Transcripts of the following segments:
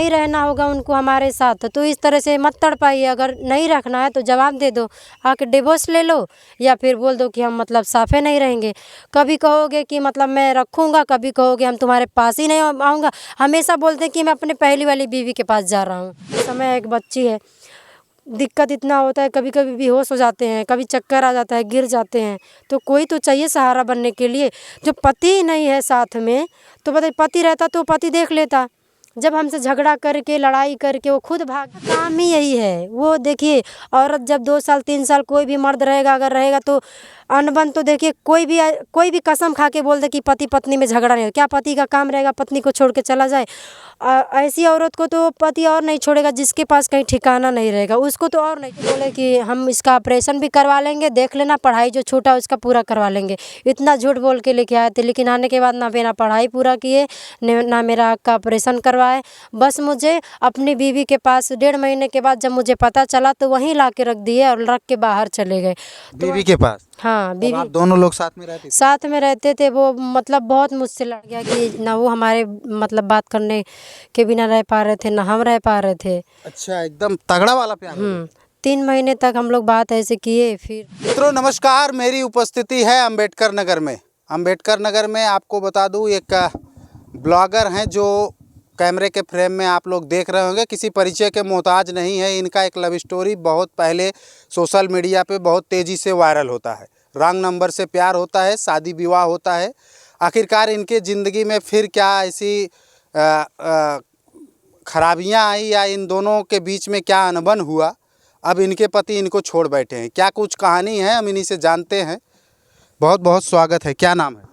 नहीं रहना होगा उनको हमारे साथ तो इस तरह से मत तड़पाइए। अगर नहीं रखना है तो जवाब दे दो, आके डिवोर्स ले लो या फिर बोल दो कि हम मतलब साफे नहीं रहेंगे। कभी कहोगे कि मतलब मैं रखूँगा, कभी कहोगे हम तुम्हारे पास ही नहीं आऊँगा। हमेशा बोलते हैं कि मैं अपने पहली वाली बीवी के पास जा रहा हूँ। इस समय एक बच्ची है, दिक्कत इतना होता है, कभी कभी बेहोश हो जाते हैं, कभी चक्कर आ जाता है, गिर जाते हैं। तो कोई तो चाहिए सहारा बनने के लिए। जो पति नहीं है साथ में तो बताइए, पति रहता तो पति देख लेता। जब हमसे झगड़ा करके लड़ाई करके वो खुद भाग, काम ही यही है। वो देखिए, औरत जब 2 साल 3 साल कोई भी मर्द रहेगा अगर रहेगा तो अनबन तो देखिए कोई भी कसम खा के बोल दे कि पति पत्नी में झगड़ा नहीं हो, क्या पति का काम रहेगा पत्नी को छोड़ के चला जाए? ऐसी औरत को तो पति और नहीं छोड़ेगा जिसके पास कहीं ठिकाना नहीं रहेगा, उसको तो और नहीं। बोले कि हम इसका ऑपरेशन भी करवा लेंगे, देख लेना, पढ़ाई जो छूटा उसका पूरा करवा लेंगे। इतना झूठ बोल के लेके आए थे, लेकिन आने के बाद ना मेरा पढ़ाई पूरा किए, ना मेरा आँख का ऑपरेशन करवाए। बस मुझे अपनी बीवी के पास 1.5 महीने के बाद जब मुझे पता चला तो वहीं ला के रख दिए और रख के बाहर चले गए। बीवी के पास? हाँ, बीवी। आप दोनों लोग साथ में रहते थे? साथ में रहते थे। वो मतलब बहुत मुझसे लड़ गया कि ना वो हमारे मतलब बात करने के बिना रह पा रहे थे, ना हम रह पा रहे थे। अच्छा, एकदम तगड़ा वाला प्यार हो गया। 3 महीने तक हम लोग बात ऐसे किए। फिर मित्रों नमस्कार, मेरी उपस्थिति है अंबेडकर नगर में। अंबेडकर नगर में आपको बता दूं, एक ब्लॉगर हैं जो कैमरे के फ्रेम में आप लोग देख रहे होंगे, किसी परिचय के मोहताज नहीं है। इनका एक लव स्टोरी बहुत पहले सोशल मीडिया पे बहुत तेज़ी से वायरल होता है। रॉन्ग नंबर से प्यार होता है, शादी विवाह होता है। आखिरकार इनके ज़िंदगी में फिर क्या ऐसी खराबियाँ आई या इन दोनों के बीच में क्या अनबन हुआ, अब इनके पति इनको छोड़ बैठे हैं, क्या कुछ कहानी है हम इन्हीं से जानते हैं। बहुत बहुत स्वागत है। क्या नाम है?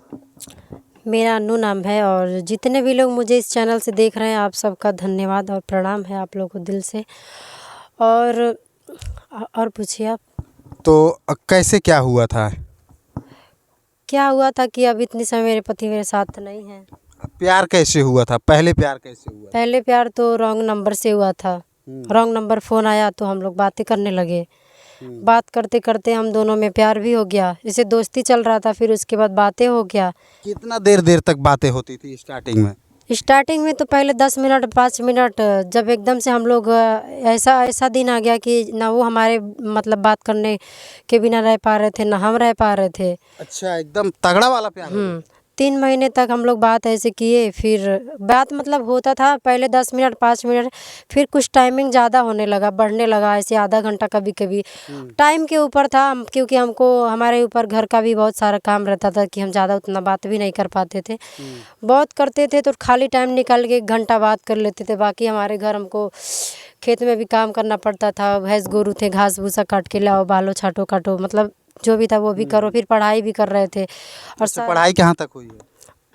मेरा अन्नू नाम है और जितने भी लोग मुझे इस चैनल से देख रहे हैं आप सबका धन्यवाद और प्रणाम है आप लोगों को दिल से। और पूछिए आप। तो कैसे क्या हुआ था? क्या हुआ था कि अब इतने समय मेरे पति मेरे साथ नहीं हैं। प्यार कैसे हुआ था? पहले प्यार कैसे हुआ? पहले प्यार तो रॉन्ग नंबर से हुआ था। रॉन्ग नंबर फ़ोन आया तो हम लोग बातें करने लगे। बात करते करते हम दोनों में प्यार भी हो गया। जैसे दोस्ती चल रहा था, फिर उसके बाद बातें हो गया। कितना देर तक बातें होती थी स्टार्टिंग में? स्टार्टिंग में तो पहले 10 मिनट 5 मिनट, जब एकदम से हम लोग ऐसा दिन आ गया कि ना वो हमारे मतलब बात करने के बिना रह पा रहे थे, ना हम रह पा रहे थे। अच्छा, एकदम तगड़ा वाला प्यार हो गया। 3 महीने तक हम लोग बात ऐसे किए। फिर बात मतलब होता था पहले 10 मिनट 5 मिनट, फिर कुछ टाइमिंग ज़्यादा होने लगा, बढ़ने लगा, ऐसे आधा घंटा कभी कभी। टाइम के ऊपर था क्योंकि हमको हमारे ऊपर घर का भी बहुत सारा काम रहता था कि हम ज़्यादा उतना बात भी नहीं कर पाते थे। बहुत करते थे तो खाली टाइम निकाल के 1 घंटा बात कर लेते थे। बाकी हमारे घर हमको खेत में भी काम करना पड़ता था। भैंस गोरू थे, घास भूसा काट के लाओ, बालो छाटो काटो, मतलब जो भी था वो भी करो। फिर पढ़ाई भी कर रहे थे। और पढ़ाई कहाँ तक हुई है?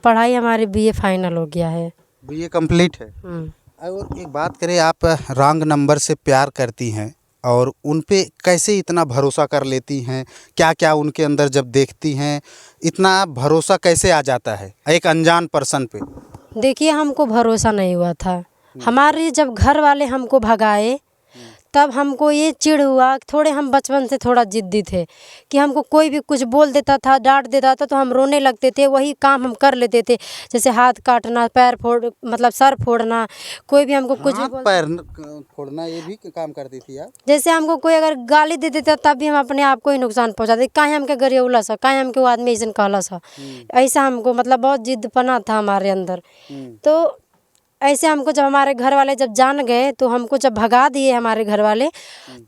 पढ़ाई हमारी BA फाइनल हो गया है। BA कंप्लीट है। और एक बात करें, आप रॉन्ग नंबर से प्यार करती हैं और उन पे कैसे इतना भरोसा कर लेती हैं? क्या क्या उनके अंदर जब देखती हैं इतना भरोसा कैसे आ जाता है एक अनजान पर्सन पे? देखिए, हमको भरोसा नहीं हुआ था। हमारे जब घर वाले हमको भगाए तब हमको ये चिढ़ हुआ। थोड़े हम बचपन से थोड़ा ज़िद्दी थे कि हमको कोई भी कुछ बोल देता था, डांट देता था तो हम रोने लगते थे। वही काम हम कर लेते थे, जैसे हाथ काटना, पैर फोड़ मतलब सर फोड़ना। कोई भी हमको कुछ भी पैर फोड़ना, ये भी काम करती थी आप? जैसे हमको कोई अगर गाली दे देता तब भी हम अपने आप को ही नुकसान पहुँचाते। काहे हमके गरियौला सा, काहे हमके वो आदमी ऐसा कहला सा, ऐसा हमको मतलब बहुत जिद्दपना था हमारे अंदर। तो ऐसे हमको जब हमारे घर वाले जब जान गए तो हमको जब भगा दिए हमारे घर वाले,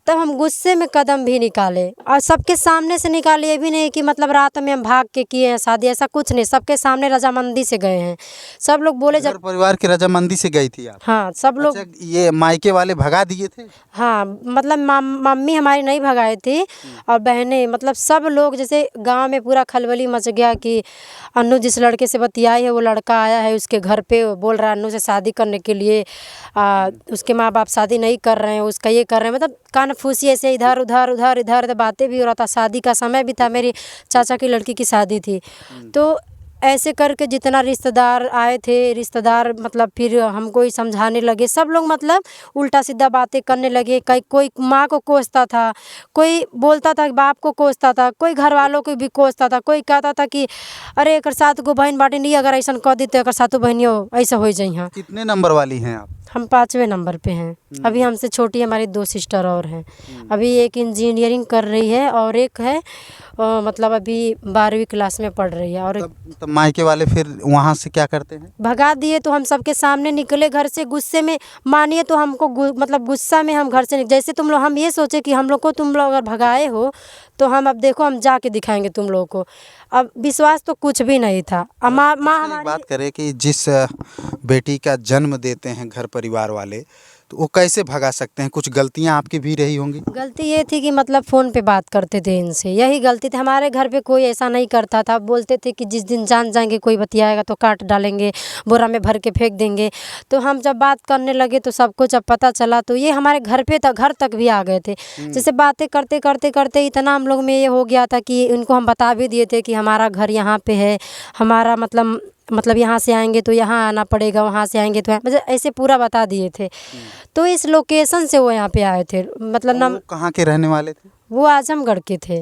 तब हम गुस्से में कदम भी निकाले। और सबके सामने से निकाले, ये भी नहीं कि मतलब रात में हम भाग के किए हैं शादी, ऐसा कुछ नहीं। सबके सामने रजामंदी से गए हैं। सब लोग बोले जब परिवार की रजामंदी से गई थी आप? हाँ, सब लोग। अच्छा, ये मायके वाले भगा दिए थे? हाँ, मतलब मम्मी हमारी नहीं भगाई थी और बहनें, मतलब सब लोग। जैसे गांव में पूरा खलबली मच गया कि अन्नू जिस लड़के से बतियाई है वो लड़का आया है उसके घर पे, बोल रहा है अन्नू से शादी करने के लिए। उसके माँ बाप शादी नहीं कर रहे हैं, उसका ये कर रहे हैं, मतलब कानफूसी ऐसे इधर उधर उधर इधर बातें भी हो रहा था। शादी का समय भी था, मेरी चाचा की लड़की की शादी थी। तो ऐसे करके जितना रिश्तेदार आए थे, रिश्तेदार मतलब फिर हमको ही समझाने लगे। सब लोग मतलब उल्टा सीधा बातें करने लगे। कोई माँ को कोसता था, कोई बोलता था बाप को कोसता था, कोई घर वालों को भी कोसता था। कोई कहता था कि अरे एक 7 गो बहन बाटी नहीं, अगर ऐसा कह दी तो एक 7 बहनियों ऐसा हो जाइ। कितने नंबर वाली हैं आप? हम 5वें नंबर पे हैं। अभी हमसे छोटी हमारी 2 सिस्टर और हैं। अभी एक इंजीनियरिंग कर रही है और एक है मतलब अभी 12वीं क्लास में पढ़ रही है। और तब मायके वाले फिर वहाँ से क्या करते हैं? भगा दिए। तो हम सबके सामने निकले घर से गुस्से में, मानिए तो हमको मतलब गुस्सा में हम घर से जैसे तुम लोग, हम ये सोचे कि हम लोग को तुम लोग अगर भगाए हो तो हम अब देखो हम जाके दिखाएंगे तुम लोगों को। अब विश्वास तो कुछ भी नहीं था। माँ एक हमारी बात करें कि जिस बेटी का जन्म देते हैं घर परिवार वाले, तो वो कैसे भगा सकते हैं? कुछ गलतियां आपकी भी रही होंगी। गलती ये थी कि मतलब फ़ोन पे बात करते थे इनसे, यही गलती थी। हमारे घर पे कोई ऐसा नहीं करता था। बोलते थे कि जिस दिन जान जाएंगे कोई बतियाएगा तो काट डालेंगे, बोरा में भर के फेंक देंगे। तो हम जब बात करने लगे तो सबको जब पता चला तो ये हमारे घर पे तक, घर तक भी आ गए थे। जैसे बातें करते करते करते इतना हम लोग में ये हो गया था कि इनको हम बता भी दिए थे कि हमारा घर यहाँ पे है, हमारा मतलब यहाँ से आएंगे तो यहाँ आना पड़ेगा, वहाँ से आएंगे तो मतलब ऐसे पूरा बता दिए थे। तो इस लोकेशन से वो यहाँ पे आए थे। मतलब और वो कहाँ के रहने वाले थे? वो आजमगढ़ के थे।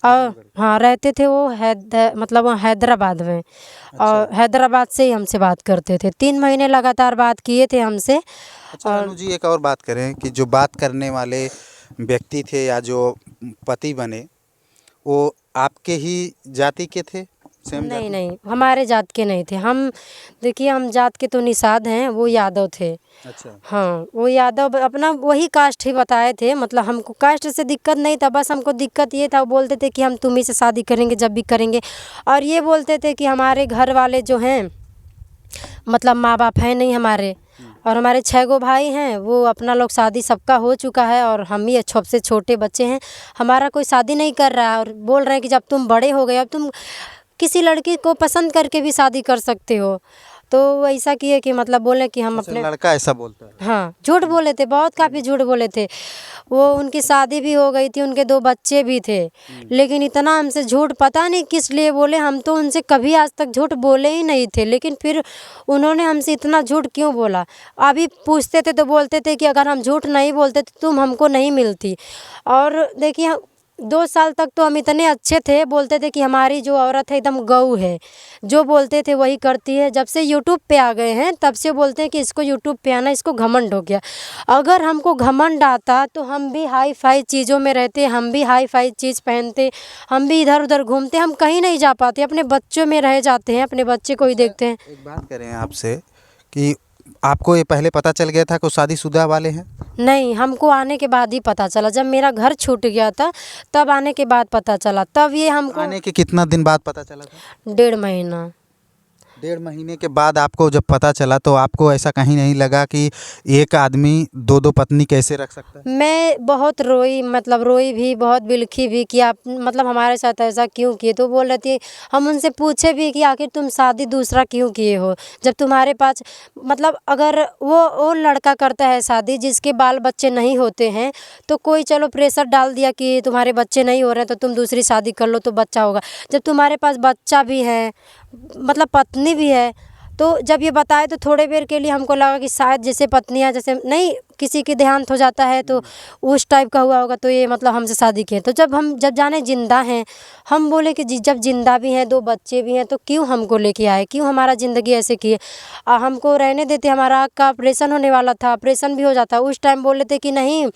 और हाँ, रहते थे वो मतलब वो हैदराबाद में। और हैदराबाद से ही हमसे बात करते थे। 3 महीने लगातार बात किए थे हमसे। अच्छा अनु जी, एक और बात करें कि जो बात करने वाले व्यक्ति थे या जो पति बने, वो आपके ही जाति के थे? सेम नहीं जाति? नहीं, हमारे जात के नहीं थे। हम देखिए, हम जात के तो निषाद हैं, वो यादव थे। अच्छा। हाँ, वो यादव अपना वही कास्ट ही बताए थे। मतलब हमको कास्ट से दिक्कत नहीं था, बस हमको दिक्कत ये था, वो बोलते थे कि हम तुम्ही से शादी करेंगे जब भी करेंगे। और ये बोलते थे कि हमारे घर वाले जो हैं मतलब माँ बाप हैं नहीं हमारे, और हमारे 6 गो भाई हैं, वो अपना लोग शादी सबका हो चुका है और हम ही सबसे छोटे बच्चे हैं। हमारा कोई शादी नहीं कर रहा है और बोल रहे हैं कि जब तुम बड़े हो गए अब तुम किसी लड़की को पसंद करके भी शादी कर सकते हो। तो वो ऐसा किए कि मतलब बोले कि हम अच्छा, अपने, लड़का ऐसा बोलता है? हाँ, झूठ बोले थे, बहुत काफ़ी झूठ बोले थे। वो उनकी शादी भी हो गई थी, उनके 2 बच्चे भी थे। लेकिन इतना हमसे झूठ पता नहीं किस लिए बोले। हम तो उनसे कभी आज तक झूठ बोले ही नहीं थे, लेकिन फिर उन्होंने हमसे इतना झूठ क्यों बोला। अभी पूछते थे तो बोलते थे कि अगर हम झूठ नहीं बोलते तो तुम हमको नहीं मिलती। और देखिए 2 साल तक तो हम इतने अच्छे थे, बोलते थे कि हमारी जो औरत है एकदम गऊ है, जो बोलते थे वही करती है। जब से यूट्यूब पे आ गए हैं तब से बोलते हैं कि इसको यूट्यूब पे आना, इसको घमंड हो गया। अगर हमको घमंड आता तो हम भी हाई फाई चीज़ों में रहते, हम भी हाई फाई चीज़ पहनते, हम भी इधर उधर घूमते। हम कहीं नहीं जा पाते, अपने बच्चों में रह जाते हैं, अपने बच्चे को ही देखते हैं। एक बात करें आपसे कि आपको ये पहले पता चल गया था कि वो शादीशुदा वाले हैं? नहीं, हमको आने के बाद ही पता चला। जब मेरा घर छूट गया था तब आने के बाद पता चला। तब ये हमको आने के कितना दिन बाद पता चला था? 1.5 महीना। 1.5 महीने के बाद आपको जब पता चला तो आपको ऐसा कहीं नहीं लगा कि एक आदमी 2 पत्नी कैसे रख सकता है? मैं बहुत रोई, मतलब रोई भी, बहुत बिलखी भी कि आप मतलब हमारे साथ ऐसा क्यों किए। तो बोल रही थी, हम उनसे पूछे भी कि आखिर तुम शादी दूसरा क्यों किए हो जब तुम्हारे पास, मतलब अगर वो लड़का करता है शादी जिसके बाल बच्चे नहीं होते हैं तो कोई चलो प्रेशर डाल दिया कि तुम्हारे बच्चे नहीं हो रहे हैं तो तुम दूसरी शादी कर लो तो बच्चा होगा। जब तुम्हारे पास बच्चा भी है, मतलब पत्नी भी है, तो जब ये बताए तो थोड़े देर के लिए हमको लगा कि शायद जैसे पत्नियां जैसे नहीं किसी की देहांत हो जाता है तो उस टाइप का हुआ होगा, तो ये मतलब हमसे शादी किए। तो जब जाने जिंदा हैं, हम बोले कि जब जिंदा भी हैं, 2 बच्चे भी हैं, तो क्यों हमको लेके आए, क्यों हमारा ज़िंदगी ऐसे किए। हमको रहने देते। हमारा आँख का ऑपरेशन होने वाला था, ऑपरेशन भी हो जाता। उस टाइम बोले थे कि नहीं,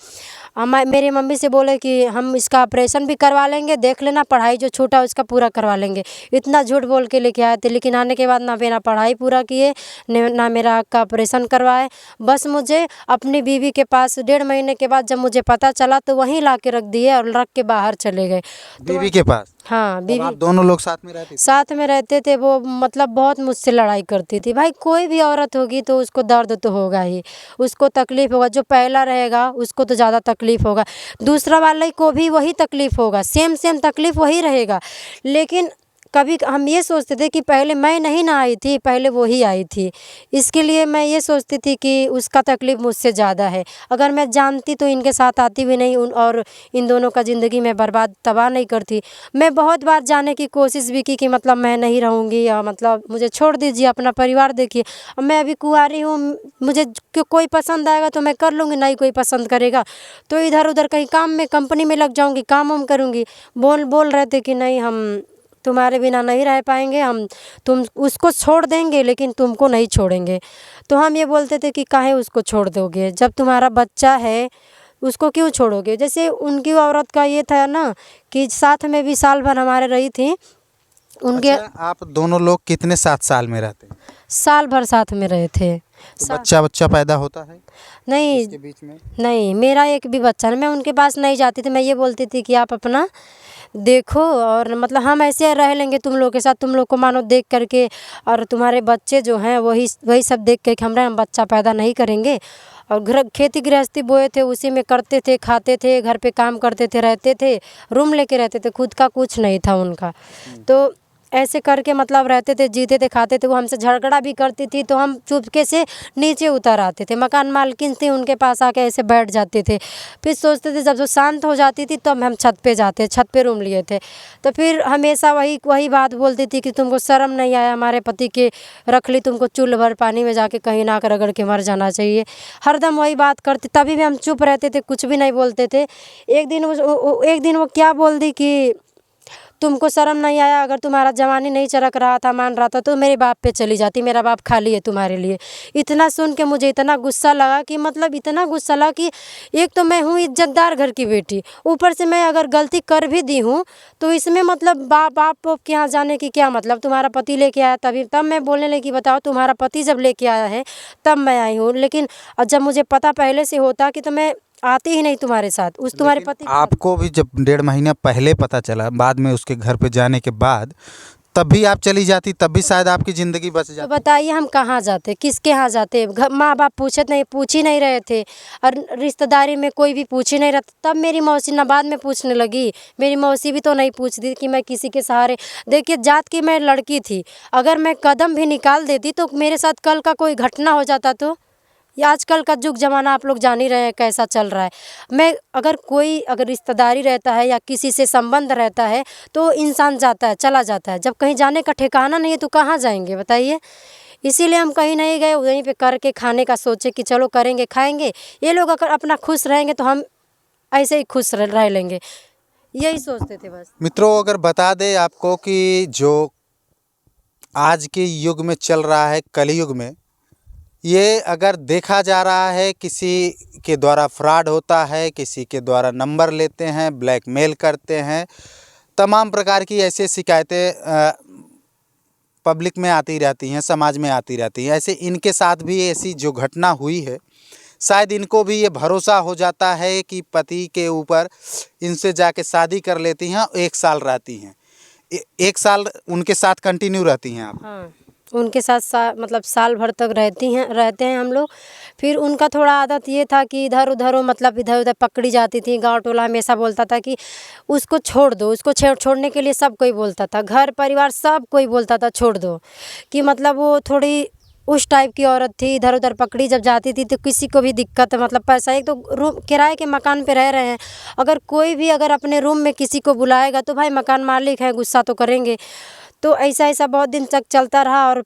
मेरे मम्मी से बोले कि हम इसका ऑपरेशन भी करवा लेंगे, देख लेना, पढ़ाई जो छूटा उसका पूरा करवा लेंगे। इतना झूठ बोल के लेके आए थे। लेकिन आने के बाद ना मेरा पढ़ाई पूरा किए, ना मेरा आँख का ऑपरेशन करवाए। बस मुझे अपनी बीवी के पास 1.5 महीने के बाद जब मुझे पता चला तो वहीं ला के रख दिए और रख के बाहर चले गए। बीवी के पास? हाँ, तब बीवी आप दोनों लोग साथ में रहते थे? साथ में रहते थे। वो मतलब बहुत मुझसे लड़ाई करती थी। भाई कोई भी औरत होगी तो उसको दर्द तो होगा ही, उसको तकलीफ़ होगा। जो पहला रहेगा उसको तो ज़्यादा तकलीफ़ होगा, दूसरा वाले को भी वही तकलीफ़ होगा, सेम तकलीफ़ वही रहेगा। लेकिन कभी हम ये सोचते थे कि पहले मैं नहीं ना आई थी, पहले वो ही आई थी। इसके लिए मैं ये सोचती थी कि उसका तकलीफ़ मुझसे ज़्यादा है। अगर मैं जानती तो इनके साथ आती भी नहीं और इन दोनों का ज़िंदगी में बर्बाद तबाह नहीं करती। मैं बहुत बार जाने की कोशिश भी की कि मतलब मैं नहीं रहूँगी या मतलब मुझे छोड़ दीजिए, अपना परिवार देखिए। अब मैं अभी कुंवारी हूँ, मुझे कोई पसंद आएगा तो मैं कर लूँगी, नहीं कोई पसंद करेगा तो इधर उधर कहीं काम में, कंपनी में लग जाऊँगी, काम वाम करूँगी। बोल रहे थे कि नहीं, हम तुम्हारे बिना नहीं रह पाएंगे हम, तुम उसको छोड़ देंगे लेकिन तुमको नहीं छोड़ेंगे। तो हम ये बोलते थे कि काहे उसको छोड़ दोगे, जब तुम्हारा बच्चा है उसको क्यों छोड़ोगे। जैसे उनकी औरत का ये था ना कि साथ में भी साल भर हमारे रही थी उनके। अच्छा, आप दोनों लोग कितने साल में रहते हैं? साल भर साथ में रहे थे। तो बच्चा पैदा होता है नहीं इसके बीच में? नहीं, मेरा एक भी बच्चा नहीं। मैं उनके पास नहीं जाती थी, मैं ये बोलती थी कि आप अपना देखो और मतलब हम ऐसे रह लेंगे तुम लोग के साथ, तुम लोग को मानो देख करके, और तुम्हारे बच्चे जो हैं वही सब देख के हम बच्चा पैदा नहीं करेंगे। और घर खेती गृहस्थी बोए थे, उसी में करते थे, खाते थे, घर पे काम करते थे, रहते थे, रूम लेके रहते थे, खुद का कुछ नहीं था उनका। तो ऐसे करके मतलब रहते थे, जीते थे, खाते थे। वो हमसे झगड़ा भी करती थी तो हम चुपके से नीचे उतर आते थे। मकान मालकिन थी, उनके पास आके ऐसे बैठ जाते थे। फिर सोचते थे जब वो शांत हो जाती थी तब हम छत पे जाते, छत पे रूम लिए थे। तो फिर हमेशा वही बात बोलती थी कि तुमको शर्म नहीं आया, हमारे पति के रख ली, तुमको चुल्ह भर पानी में जाके कहीं नाक रगड़ के मर जाना चाहिए। हरदम वही बात करती, तभी भी हम चुप रहते थे, कुछ भी नहीं बोलते थे। एक दिन वो क्या बोल दी कि तुमको शर्म नहीं आया, अगर तुम्हारा जवानी नहीं चरक रहा था, मान रहा था, तो मेरे बाप पे चली जाती, मेरा बाप खाली है तुम्हारे लिए। इतना सुन के मुझे इतना गुस्सा लगा कि मतलब इतना गुस्सा लगा कि एक तो मैं हूँ इज्जतदार घर की बेटी, ऊपर से मैं अगर गलती कर भी दी हूँ तो इसमें मतलब बाप के यहाँ जाने की क्या मतलब। तुम्हारा पति लेके आया तब मैं बोलने लगी, बताओ तुम्हारा पति जब लेके आया है तब मैं आई हूँ, लेकिन जब मुझे पता पहले से होता कि तो मैं आती ही नहीं तुम्हारे साथ, उस तुम्हारे पति। आपको भी जब 1.5 महीना पहले पता चला, बाद में उसके घर पे जाने के बाद, तब भी आप चली जाती, तब भी शायद आपकी ज़िंदगी बच तो जाती। बताइए हम कहाँ जाते, किसके यहाँ जाते। माँ बाप पूछ ही नहीं रहे थे, और रिश्तेदारी में कोई भी पूछ ही नहीं रहा। तब मेरी मौसी ना बाद में पूछने लगी, मेरी मौसी भी तो नहीं पूछती कि मैं किसी के सहारे। देखिए जात की मैं लड़की थी, अगर मैं कदम भी निकाल देती तो मेरे साथ कल का कोई घटना हो जाता तो। ये आजकल का जुग जमाना आप लोग जान ही रहे हैं कैसा चल रहा है। मैं अगर रिश्तेदारी रहता है या किसी से संबंध रहता है तो इंसान जाता है, चला जाता है। जब कहीं जाने का ठिकाना नहीं है तो कहाँ जाएंगे बताइए। इसीलिए हम कहीं नहीं गए, वहीं पे करके खाने का सोचे कि चलो करेंगे, खाएंगे। ये लोग अगर अपना खुश रहेंगे तो हम ऐसे ही खुश रह लेंगे, यही सोचते थे बस। मित्रों, अगर बता दें आपको कि जो आज के युग में चल रहा है, कलयुग में, ये अगर देखा जा रहा है किसी के द्वारा फ्रॉड होता है, किसी के द्वारा नंबर लेते हैं, ब्लैकमेल करते हैं, तमाम प्रकार की ऐसी शिकायतें पब्लिक में आती रहती हैं, समाज में आती रहती हैं। ऐसे इनके साथ भी ऐसी जो घटना हुई है, शायद इनको भी ये भरोसा हो जाता है कि पति के ऊपर इनसे जाके शादी कर लेती हैं, 1 साल रहती हैं, 1 साल उनके साथ कंटिन्यू रहती हैं आप। हाँ, उनके साथ मतलब साल भर तक रहते हैं हम लोग। फिर उनका थोड़ा आदत ये था कि इधर उधर पकड़ी जाती थी। गांव टोला हमेशा बोलता था कि उसको छोड़ दो, उसको छोड़ने के लिए सब कोई बोलता था, घर परिवार सब कोई बोलता था छोड़ दो, कि मतलब वो थोड़ी उस टाइप की औरत थी। इधर उधर पकड़ी जब जाती थी तो किसी को भी दिक्कत, मतलब पैसा, एक तो रूम किराए के मकान पे रह रहे हैं, अगर कोई भी अगर अपने रूम में किसी को बुलाएगा तो भाई मकान मालिक है, गुस्सा तो करेंगे। तो ऐसा बहुत दिन तक चलता रहा। और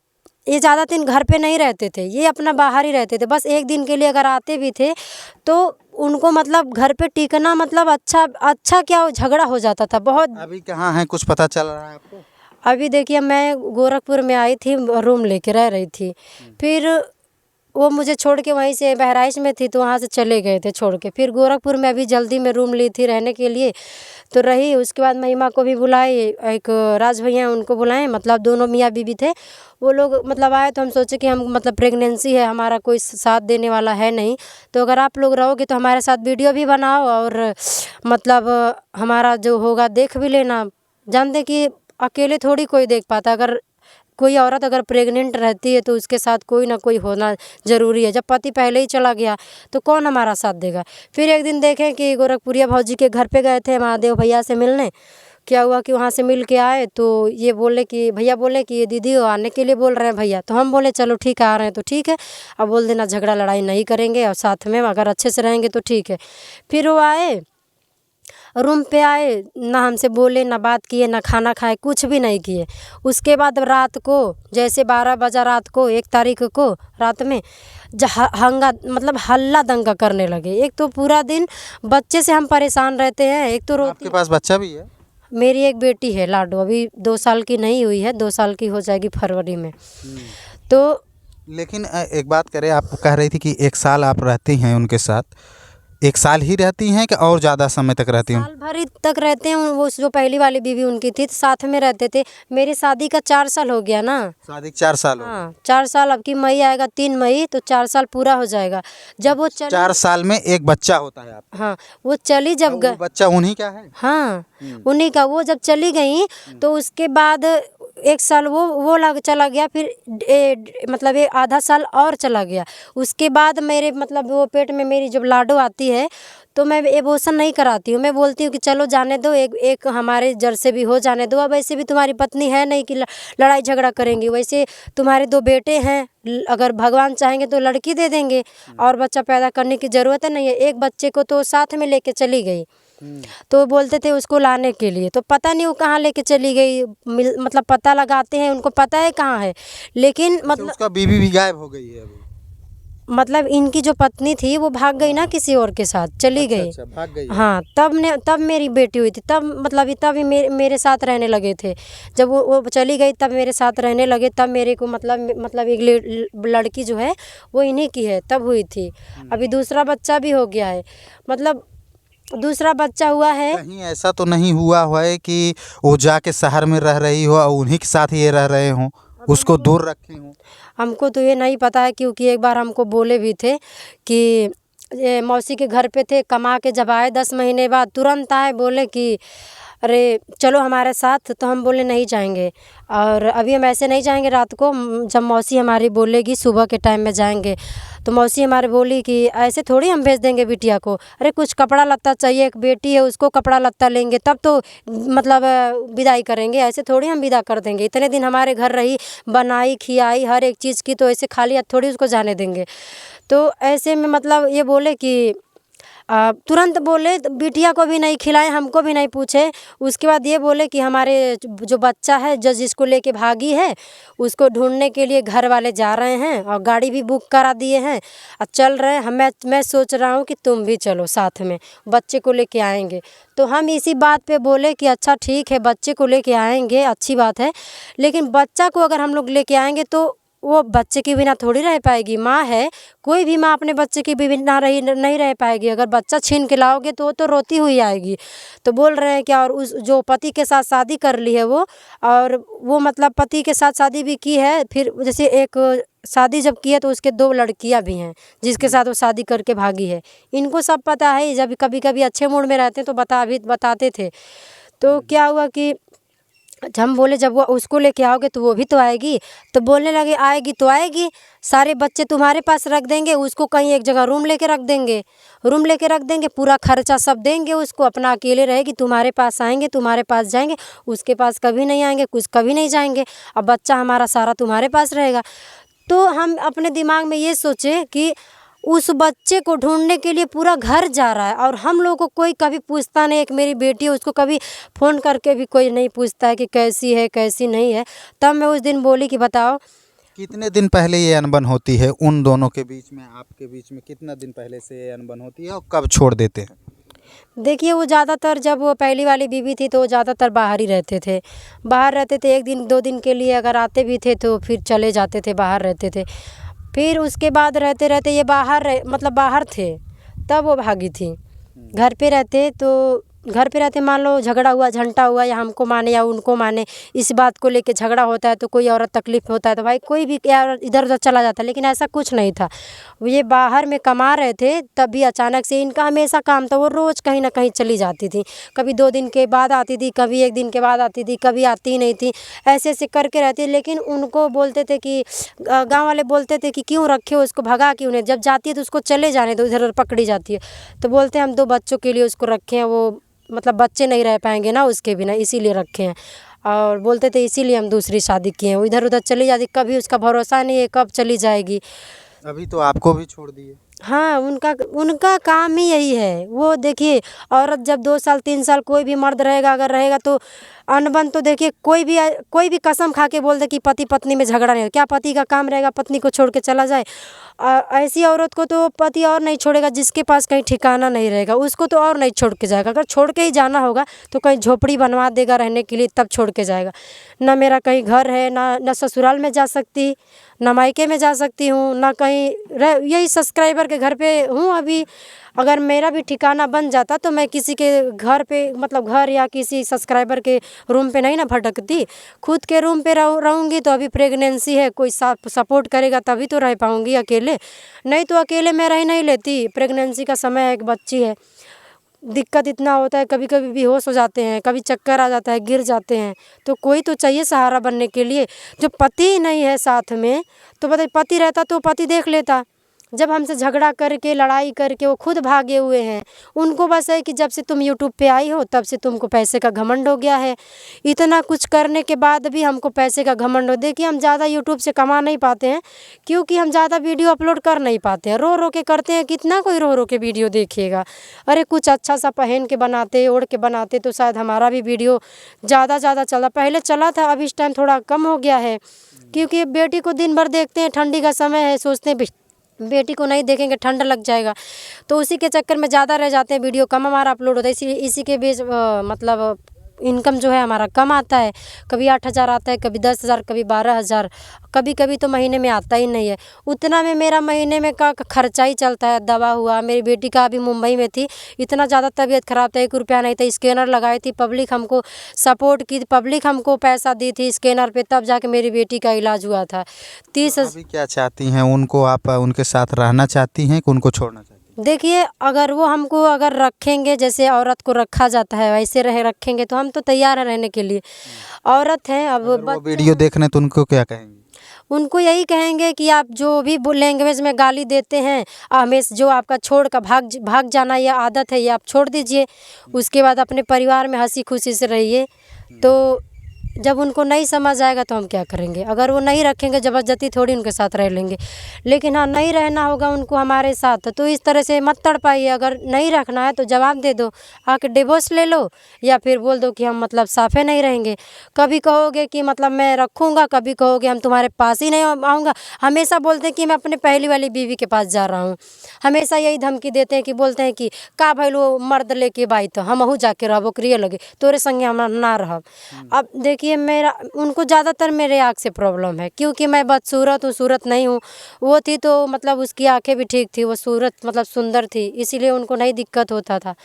ये ज़्यादा दिन घर पे नहीं रहते थे, ये अपना बाहर ही रहते थे। बस एक दिन के लिए अगर आते भी थे तो उनको मतलब घर पे टिकना मतलब अच्छा क्या झगड़ा हो जाता था बहुत। अभी कहाँ हैं, कुछ पता चल रहा है आपको? अभी देखिए मैं गोरखपुर में आई थी, रूम लेके रह रही थी। फिर वो मुझे छोड़ के वहीं से बहराइच में थी तो वहाँ से चले गए थे छोड़ के। फिर गोरखपुर में अभी जल्दी में रूम ली थी रहने के लिए, तो रही। उसके बाद महिमा को भी बुलाई, एक राज भैया उनको बुलाए, मतलब दोनों मियाँ बीबी थे। वो लोग मतलब आए तो हम सोचे कि हम मतलब प्रेगनेंसी है, हमारा कोई साथ देने वाला है नहीं, तो अगर आप लोग रहोगे तो हमारे साथ वीडियो भी बनाओ और मतलब हमारा जो होगा देख भी लेना। जानते कि अकेले थोड़ी कोई देख पाता, अगर कोई औरत अगर प्रेग्नेंट रहती है तो उसके साथ कोई ना कोई होना ज़रूरी है। जब पति पहले ही चला गया तो कौन हमारा साथ देगा। फिर एक दिन देखें कि गोरखपुरिया भौजी के घर पे गए थे महादेव भैया से मिलने। क्या हुआ कि वहाँ से मिल के आए तो ये भैया बोले कि ये दीदी आने के लिए बोल रहे हैं भैया। तो हम बोले चलो ठीक है, आ रहे हैं तो ठीक है, अब बोल देना झगड़ा लड़ाई नहीं करेंगे और साथ में अगर अच्छे से रहेंगे तो ठीक है। फिर वो आए, रूम पे आए, ना हमसे बोले, ना बात किए, ना खाना खाए, कुछ भी नहीं किए। उसके बाद रात को जैसे 12 बजा रात को 1 तारीख को रात में मतलब हल्ला दंगा करने लगे। एक तो पूरा दिन बच्चे से हम परेशान रहते हैं, एक तो रोती। आपके पास बच्चा भी है? मेरी एक बेटी है लाडो, अभी 2 साल की नहीं हुई है, 2 साल की हो जाएगी फरवरी में। तो लेकिन एक बात करें, आप कह रही थी कि 1 साल आप रहती हैं उनके साथ, 1 साल ही रहती हैं कि और ज़्यादा समय तक रहती हैं? साल भर ही तक रहते हैं। वो जो पहली वाली बीवी उनकी थी तो साथ में रहते थे। मेरी शादी का 4 साल हो गया ना। शादी के 4 साल हो गए। हाँ 4 साल, अब की मई आएगा 3 मई तो 4 साल पूरा हो जाएगा। जब वो चली 4 साल में एक बच्चा होता है आपका? हाँ वो चली जब वो बच्चा उन्हीं का है? हाँ उन्हीं का। वो जब चली गई तो उसके बाद 1 साल वो लग चला गया, फिर मतलब ये आधा साल और चला गया। उसके बाद मेरे मतलब वो पेट में मेरी जब लाडो आती है तो मैं एबॉर्शन नहीं कराती हूँ। मैं बोलती हूँ कि चलो जाने दो, एक हमारे जड़ से भी हो जाने दो। अब ऐसे भी तुम्हारी पत्नी है नहीं कि लड़ाई झगड़ा करेंगी, वैसे तुम्हारे 2 बेटे हैं, अगर भगवान चाहेंगे तो लड़की दे देंगे और बच्चा पैदा करने की ज़रूरत नहीं है। एक बच्चे को तो साथ में लेके चली गई। तो बोलते थे उसको लाने के लिए, तो पता नहीं वो कहाँ लेके चली गई। मतलब पता लगाते हैं, उनको पता है कहाँ है, लेकिन मतलब उसका बीवी भी गायब हो गई है अभी? मतलब इनकी जो पत्नी थी वो भाग गई ना, किसी और के साथ चली गई। अच्छा, भाग गई है। हाँ तब मेरी बेटी हुई थी, तब मतलब तब ही मेरे साथ रहने लगे थे। जब वो चली गई तब मेरे साथ रहने लगे, तब मेरे को मतलब एक लड़की जो है वो इन्हीं की है, तब हुई थी। अभी दूसरा बच्चा भी हो गया है, मतलब दूसरा बच्चा हुआ है। कहीं ऐसा तो नहीं हुआ है कि वो जाके शहर में रह रही हो और उन्हीं के साथ ये रह रहे हों, उसको दूर रखे हों? हमको तो ये नहीं पता है, क्योंकि एक बार हमको बोले भी थे कि ये मौसी के घर पे थे, कमा के जब आए 10 महीने बाद तुरंत आए, बोले कि अरे चलो हमारे साथ। तो हम बोले नहीं जाएंगे, और अभी हम ऐसे नहीं जाएंगे रात को, जब मौसी हमारी बोलेगी सुबह के टाइम में जाएंगे। तो मौसी हमारी बोली कि ऐसे थोड़ी हम भेज देंगे बिटिया को, अरे कुछ कपड़ा लत्ता चाहिए, एक बेटी है उसको कपड़ा लत्ता लेंगे तब तो मतलब विदाई करेंगे, ऐसे थोड़ी हम विदा कर देंगे। इतने दिन हमारे घर रही, बनाई खियाई हर एक चीज़ की, तो ऐसे खाली हाथ थोड़ी उसको जाने देंगे। तो ऐसे में मतलब ये बोले कि तुरंत बोले, तो बिटिया को भी नहीं खिलाए, हमको भी नहीं पूछे। उसके बाद ये बोले कि हमारे जो बच्चा है जो जिसको लेके भागी है उसको ढूंढने के लिए घर वाले जा रहे हैं और गाड़ी भी बुक करा दिए हैं और चल रहे हैं। मैं सोच रहा हूँ कि तुम भी चलो साथ में, बच्चे को लेके आएंगे। तो हम इसी बात पे बोले कि अच्छा ठीक है, बच्चे को लेके आएंगे, अच्छी बात है, लेकिन बच्चा को अगर हम लोग लेके आएंगे तो वो बच्चे के बिना थोड़ी रह पाएगी। माँ है, कोई भी माँ अपने बच्चे के बिना नहीं रह पाएगी। अगर बच्चा छीन के लाओगे तो वो तो रोती हुई आएगी। तो बोल रहे हैं क्या, और उस जो पति के साथ शादी कर ली है वो, और वो मतलब पति के साथ शादी भी की है, फिर जैसे एक शादी जब की है तो उसके 2 लड़कियां भी हैं जिसके साथ वो शादी करके भागी है। इनको सब पता है, जब कभी कभी अच्छे मूड में रहते हैं तो बताते थे। तो क्या हुआ कि हम बोले जब वो उसको लेके आओगे तो वो भी तो आएगी। तो बोलने लगे आएगी तो आएगी, सारे बच्चे तुम्हारे पास रख देंगे, उसको कहीं एक जगह रूम लेके रख देंगे, पूरा खर्चा सब देंगे उसको, अपना अकेले रहेगी, तुम्हारे पास आएंगे, तुम्हारे पास जाएंगे, उसके पास कभी नहीं आएंगे, कुछ कभी नहीं जाएंगे, अब बच्चा हमारा सारा तुम्हारे पास रहेगा। तो हम अपने दिमाग में ये सोचे कि उस बच्चे को ढूंढने के लिए पूरा घर जा रहा है और हम लोगों को कोई कभी पूछता नहीं। एक मेरी बेटी है, उसको कभी फ़ोन करके भी कोई नहीं पूछता है कि कैसी है कैसी नहीं है। तब मैं उस दिन बोली कि बताओ कितने दिन पहले ये अनबन होती है उन दोनों के बीच में, आपके बीच में कितना दिन पहले से ये अनबन होती है और कब छोड़ देते हैं? देखिए वो ज़्यादातर जब वो पहली वाली बीवी थी तो वो ज़्यादातर बाहर ही रहते थे। बाहर रहते थे, 1 दिन 2 दिन के लिए अगर आते भी थे तो फिर चले जाते थे, बाहर रहते थे। फिर उसके बाद रहते रहते ये मतलब बाहर थे, तब वो भागी थी। घर पे रहते मान लो झगड़ा हुआ, झंटा हुआ, या हमको माने या उनको माने, इस बात को लेके झगड़ा होता है तो कोई औरत तकलीफ़ होता है तो भाई कोई भी यार इधर उधर चला जाता है, लेकिन ऐसा कुछ नहीं था। ये बाहर में कमा रहे थे, तभी अचानक से इनका हमेशा काम था, वो रोज़ कहीं ना कहीं चली जाती थी। कभी 2 दिन के बाद आती थी, कभी 1 दिन के बाद आती थी, कभी आती ही नहीं थी, ऐसे ऐसे करके रहती। लेकिन उनको बोलते थे कि गाँव वाले बोलते थे कि क्यों रखे हो उसको, भगा क्यों नहीं, जब जाती है तो उसको चले जाने दो, इधर उधर पकड़ी जाती है। तो बोलते हैं हम 2 बच्चों के लिए उसको रखे हैं, वो मतलब बच्चे नहीं रह पाएंगे ना उसके बिना, इसीलिए रखे हैं। और बोलते थे इसीलिए हम दूसरी शादी किए हैं। वो इधर उधर चली जाती, कभी उसका भरोसा नहीं है कब चली जाएगी। अभी तो आपको भी छोड़ दिए। हाँ, उनका उनका काम ही यही है। वो देखिए, औरत जब 2 साल 3 साल कोई भी मर्द रहेगा अगर रहेगा तो अनबन तो देखिए कोई भी कसम खा के बोल दे कि पति पत्नी में झगड़ा नहीं हो, क्या पति का काम रहेगा पत्नी को छोड़ के चला जाए? ऐसी औरत को तो पति और नहीं छोड़ेगा जिसके पास कहीं ठिकाना नहीं रहेगा, उसको तो और नहीं छोड़ के जाएगा। अगर छोड़ के ही जाना होगा तो कहीं झोपड़ी बनवा देगा रहने के लिए, तब छोड़ के जाएगा। ना मेरा कहीं घर है, ना ससुराल में जा सकती, ना मायके में जा सकती हूँ, ना कहीं यही सब्सक्राइबर के घर पे हूँ अभी। अगर मेरा भी ठिकाना बन जाता तो मैं किसी के घर पे मतलब घर या किसी सब्सक्राइबर के रूम पे नहीं ना भटकती, खुद के रूम पे रहूँगी। तो अभी प्रेगनेंसी है, कोई सपोर्ट करेगा तभी तो रह पाऊँगी अकेले, नहीं तो अकेले मैं रह नहीं लेती। प्रेगनेंसी का समय है, एक बच्ची है, दिक्कत इतना होता है, कभी कभी बेहोश हो जाते हैं, कभी चक्कर आ जाता है, गिर जाते हैं, तो कोई तो चाहिए सहारा बनने के लिए। जो पति ही नहीं है साथ में तो बताइए, पति रहता तो पति देख लेता। जब हमसे झगड़ा करके लड़ाई करके वो खुद भागे हुए हैं। उनको बस है कि जब से तुम यूट्यूब पे आई हो तब से तुमको पैसे का घमंड हो गया है। इतना कुछ करने के बाद भी हमको पैसे का घमंड हो। देखिए, हम ज़्यादा यूट्यूब से कमा नहीं पाते हैं क्योंकि हम ज़्यादा वीडियो अपलोड कर नहीं पाते हैं, रो रो के करते हैं। कितना कोई रो रो के वीडियो देखेगा? अरे कुछ अच्छा सा पहन के बनाते, ओढ़ के बनाते तो शायद हमारा भी वीडियो ज़्यादा चला। पहले चला था, अब इस टाइम थोड़ा कम हो गया है क्योंकि बेटी को दिन भर देखते हैं, ठंडी का समय है, सोचते हैं बेटी को नहीं देखेंगे ठंड लग जाएगा, तो उसी के चक्कर में ज़्यादा रह जाते हैं, वीडियो कम हमारा अपलोड होता है। इसी के बीच मतलब इनकम जो है हमारा कम आता है। कभी 8,000 आता है, कभी 10,000, कभी 12,000, कभी कभी तो महीने में आता ही नहीं है। उतना में मेरा महीने में का खर्चा ही चलता है। दवा हुआ, मेरी बेटी का अभी मुंबई में थी, इतना ज़्यादा तबीयत ख़राब था, 1 रुपया नहीं था, स्कैनर लगाई थी, पब्लिक हमको सपोर्ट की, पब्लिक हमको पैसा दी थी स्कैनर पे, तब जाके मेरी बेटी का इलाज हुआ था। 30 अभी क्या चाहती हैं? उनको आप उनके साथ रहना चाहती हैं कि उनको छोड़ना चाहती हैं? देखिए, अगर वो हमको अगर रखेंगे जैसे औरत को रखा जाता है वैसे रखेंगे तो हम तो तैयार हैं रहने के लिए। औरत हैं, अब अगर वो वीडियो देखने तो उनको क्या कहेंगे? उनको यही कहेंगे कि आप जो भी लैंग्वेज में गाली देते हैं, हमेशा जो आपका छोड़ कर भाग जाना या आदत है, ये आप छोड़ दीजिए। उसके बाद अपने परिवार में हंसी खुशी से रहिए। तो जब उनको नहीं समझ आएगा तो हम क्या करेंगे? अगर वो नहीं रखेंगे, ज़बरदस्ती थोड़ी उनके साथ रह लेंगे। लेकिन हाँ, नहीं रहना होगा उनको हमारे साथ, तो इस तरह से मत तड़पाइए। अगर नहीं रखना है तो जवाब दे दो, आके डिवोर्स ले लो, या फिर बोल दो कि हम मतलब साफे नहीं रहेंगे। कभी कहोगे कि मतलब मैं रखूँगा, कभी कहोगे हम तुम्हारे पास ही नहीं आऊँगा। हमेशा बोलते हैं कि मैं अपने पहली वाली बीवी के पास जा रहा हूँ। हमेशा यही धमकी देते हैं कि बोलते हैं कि का भैलो मर्द लेके बाई तो हमहू जाके रहबो करिए लगे, तोरे संगे हम ना रहब। अब देखिए, मेरा उनको ज़्यादातर मेरे आँख से प्रॉब्लम है क्योंकि मैं बदसूरत हूँ, सूरत नहीं हूँ। वो थी तो मतलब उसकी आंखें भी ठीक थी, वो सूरत मतलब सुंदर थी, इसीलिए उनको नहीं दिक्कत होता था।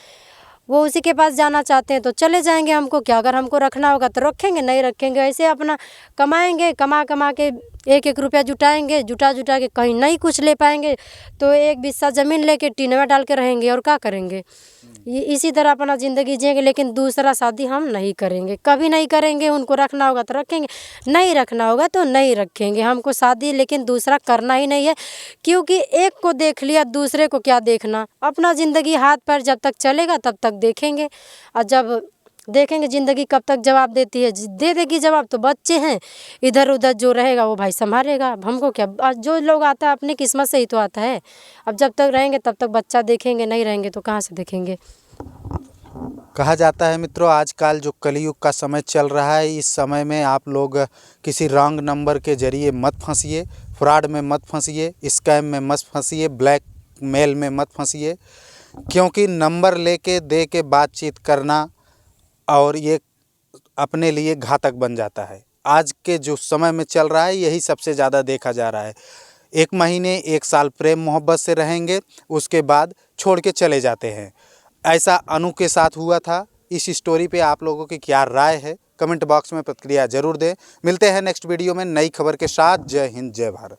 वो उसी के पास जाना चाहते हैं तो चले जाएंगे, हमको क्या? अगर हमको रखना होगा तो रखेंगे, नहीं रखेंगे ऐसे अपना कमाएंगे, कमा के 1-1 रुपया जुटाएंगे, जुटा के कहीं नहीं कुछ ले पाएंगे तो 1 बिस्सा ज़मीन लेके टीन में डाल के रहेंगे और क्या करेंगे? ये इसी तरह अपना ज़िंदगी जिएंगे। लेकिन दूसरा शादी हम नहीं करेंगे, कभी नहीं करेंगे। उनको रखना होगा तो रखेंगे, नहीं रखना होगा तो नहीं रखेंगे। हमको शादी लेकिन दूसरा करना ही नहीं है क्योंकि एक को देख लिया, दूसरे को क्या देखना? अपना ज़िंदगी हाथ पैर जब तक चलेगा तब तक देखेंगे, और जब देखेंगे ज़िंदगी कब तक जवाब देती है, दे देगी जवाब। तो बच्चे हैं, इधर उधर जो रहेगा वो भाई संभालेगा। अब हमको क्या? जो लोग आता है अपनी किस्मत से ही तो आता है। अब जब तक रहेंगे तब तक बच्चा देखेंगे, नहीं रहेंगे तो कहाँ से देखेंगे? कहा जाता है मित्रों, आजकल जो कलयुग का समय चल रहा है, इस समय में आप लोग किसी रॉन्ग नंबर के ज़रिए मत फंसिए, फ्रॉड में मत फंसिए, स्कैम में मत फंसिए, ब्लैक मेल में मत फंसिए। क्योंकि नंबर लेके दे के बातचीत करना और ये अपने लिए घातक बन जाता है। आज के जो समय में चल रहा है यही सबसे ज़्यादा देखा जा रहा है। 1 महीने 1 साल प्रेम मोहब्बत से रहेंगे, उसके बाद छोड़ के चले जाते हैं। ऐसा अनु के साथ हुआ था। इस स्टोरी पे आप लोगों की क्या राय है? कमेंट बॉक्स में प्रतिक्रिया जरूर दें। मिलते हैं नेक्स्ट वीडियो में नई खबर के साथ। जय हिंद, जय भारत।